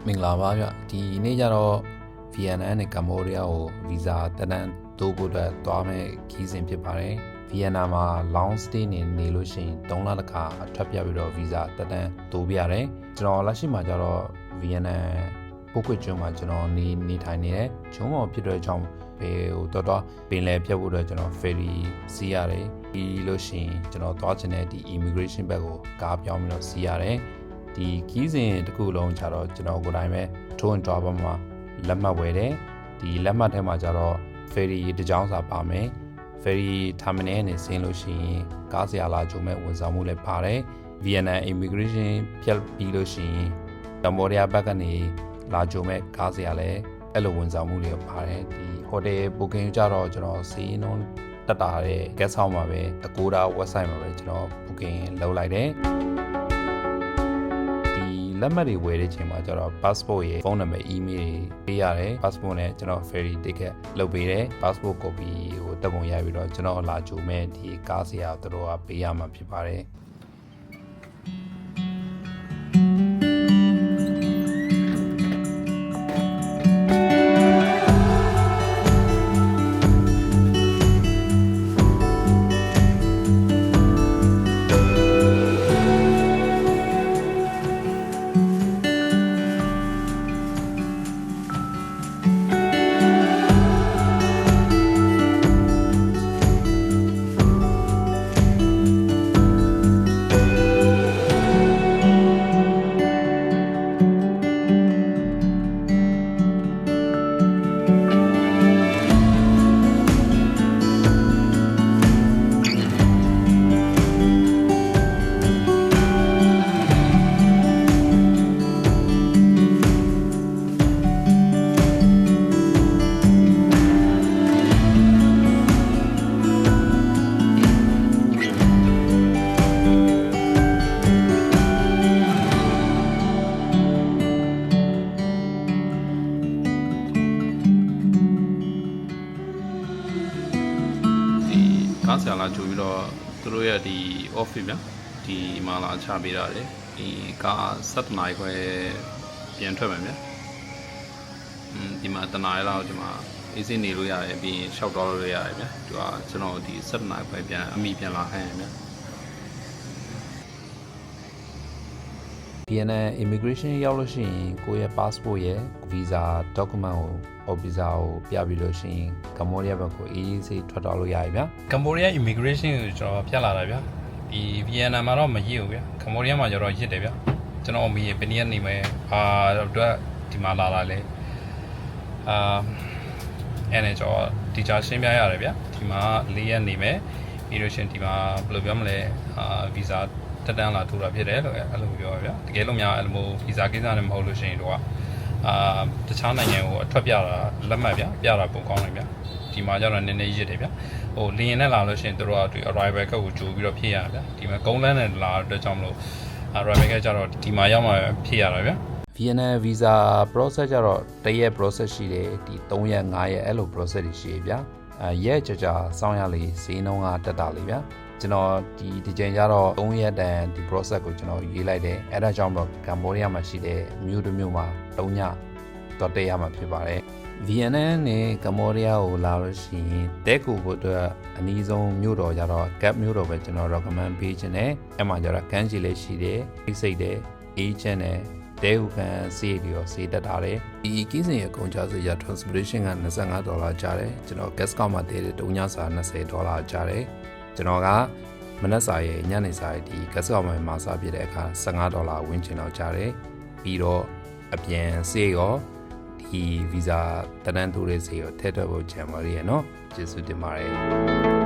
မင်္ဂလာပါဗျဒီနေ့ကျတော့ VNN နဲ့ကမ္ဘောဒီးယားကိုဗီဇာတက်တန်းတိုးဖို့အတွက်သွားမယ်ခီးစဉ်ဖြစ်ပါတယ် VNN မှာ long stay နေလို့ရှိရင်3လတခါအထွက်ပြပြီးတော့ဗီဇာတက်တန်းတိုးပြရတယ်ကျွန်တော်လက်ရှိမှာကျတော့ VNN ပုတ်ခွေကျွန်းမှာကျွန်တော်နေထိုင်နေတယ်ကျွန်းပေါ်ဖြစ်တဲ့အကြောင်းဟိုတော့ပင်လယ်ပြတ်ဖို့အတွက်ကျွန်တော် ferry စီးရတယ်ပြီးလို့ရှိရင်ကျွန်တော်သွားချင်တဲ့ဒီ immigration ဘက်ကိုကားပြောင်းပြီးတော့စီးရတယ်ဒီခီးစဉ်တစ်ခုလုံးကျတော့ကျွန်တော်ကိုယ်တိုင်ပဲထိုးဝင်သွားပါမှာလက်မှတ်ဝယ်တယ်ဒီလက်မှတ်ထဲမှာကျတော့ ferry တစ်ကြောင်းစာပါမယ် ferry terminal နဲ့ဆင်းလို့ရှိရင်ကားဆရာလာကြုံမဲ့ဝန်ဆောင်မှုလည်းပါတယ် VNN immigration ဖြတ်ပြီးလို့ရှိရင်ကမ္ဘောဒီးယားဘက်ကနေလာကြုံမဲ့ကားဆရာလည်းအဲ့လိုဝန်ဆောင်မှုတွေပါတယ်ဒီ hotel booking ကြတော့ကျွန်တော်စီးနှုန်းတက်တာတဲ့ guest house မှာပဲအကိုဒါ website မှာပဲကျွန်တော် booking လုပ်လိုက်တယ်လက်မှတ်တွေဝယ်တဲ့ချိန်မှာကျတော့ passport ရဲ့ဖုန်းနံပါတ် email တွေပေးရတယ် passport နဲ့ကျွန်တော် ferry ticket လုပ်ပေးတယ် passport copy ကိုတက်ပုံရပြီးတော့ကျွန်တော်လာကြိုမဲ့ဒီကားဆရာတို့ကပေးရမှာဖြစ်ပါတယ်ကားဆရာလာကြိုပြီးတော့သူတို့ရဲ့ဒီ office ဗျဒီမှာလာချပေးရတယ်ဒီကား7နာရီခွဲပြန်ထွက်မယ်ဗျဒီမှာတနားရီလောက်ဒီမှာအေးစိနေလို့ရတယ်ပြီးရင်ရှောက်တော့လို့ရတယ်ဗျသူကကျွန်တော်ဒီ7နာရီခွဲပြန်အမိပြန်လာခိုင်းရဗျVNN immigration ရောက်လို့ရှိရင်ကိုယ့်ရဲ့ passport ရဲ့ visa document ကို visa ကိုပြပြီးလို့ရှိရင်ကမ္ဘောဒီးယားဘက်ကိုအေးဆေးထွက်သွားလို့ရပြီဗျာကမ္ဘောဒီးယား immigration ကိုကျွန်တော်ဖြတ်လာတာဗျာဒီ VNN မှာတော့မရဘူးဗျာကမ္ဘောဒီးယားမှာကျတော့ရစ်တယ်ဗျာကျွန်တော်အမေဘယ်နည်းနေမယ်အတွက်ဒီမှာလာလဲအဲ့နဲ့ကျွန်တော်ဒီချာရှင်းပြရတယ်ဗျာဒီမှာ4ရက်နေမယ်ပြီးလို့ရှိရင်ဒီမှာဘယ်လိုပြောမလဲ visaတက်တန်းလာထူတာဖြစ်တယ်လို့အဲ့လိုပြောရဗျာတကယ်လို့များအဲ့လိုမျိုးဗီဇာကိစ္စနဲ့မဟုတ်လို့ရှိရင်တော့တခြားနိုင်ငံကိုအထွက်ပြတာလက်မှတ်ဗျာပြတာပုံကောင်းတယ်ဗျာဒီမှာကျတော့နည်းနည်းရစ်တယ်ဗျာဟိုလင်းရင်နဲ့လာလို့ရှိရင်တို့ကဒီ arrival ကကိုကြိုပြီးတော့ဖြည့်ရဗျာဒီမှာကုန်းလန်းနဲ့လာတဲ့ကြောင့်မလို့ arrival ကကျတော့ဒီမှာရောက်မှဖြည့်ရတာဗျာVNN visa process ကျတော့1ရက် process ရှိတယ်ဒီ3ရက်5ရက်အဲ့လို process တွေရှိရဗျာရက်ကြာစောင်းရလေဈေးနှုန်းကတက်တာလေဗျာကျွန်တော်ဒီချိန်ကျတော့3ရက်တန်ဒီ process ကိုကျွန်တော်ရေးလိုက်တယ်အဲ့ဒါကြောင့်တော့ကမ္ဘောဒီးယားမှာရှိတဲ့မြို့တစ်မြို့မှာ3ညတော့တက်ရမှာဖြစ်ပါတယ် VNN နဲ့ကမ္ဘောဒီးယားကိုလာလို့ရှိရင်တဲကူဖို့အတွက်အနည်းဆုံးမြို့တော်ကျတော့ Gap မြို့တော်ပဲကျွန်တော် recommend ပေးခြင်းနဲ့အဲ့မှာကျတော့ကမ်းခြေလေးရှိတယ်အိတ်စိတ်တယ်အေးချမ်းတယ်တဲဟူကန်စေးပြီးတော့စေးတက်တာတယ်ဒီကင်းစင်ရဲ့ကုန်ကျစရိတ် transportation က$25ကျတယ်ကျွန်တော် gas ကောက်မှာတည်တဲ့တုံးညစာ$20ကျတယ်ကျွန်တော်ကမနက်စာရဲ့ညနေစာရဲ့ဒီ gas ကောက်မှာစားပြတဲ့အခါ$15ဝန်းကျင်လောက်ကျတယ်ပြီးတော့အပြန်စေးရောဒီ visa တန်းတူတဲ့စေးရောထည့်ထွက်ဖို့ဂျန်မာရီရဲ့နော်ကျေးဇူးတင်ပါတယ်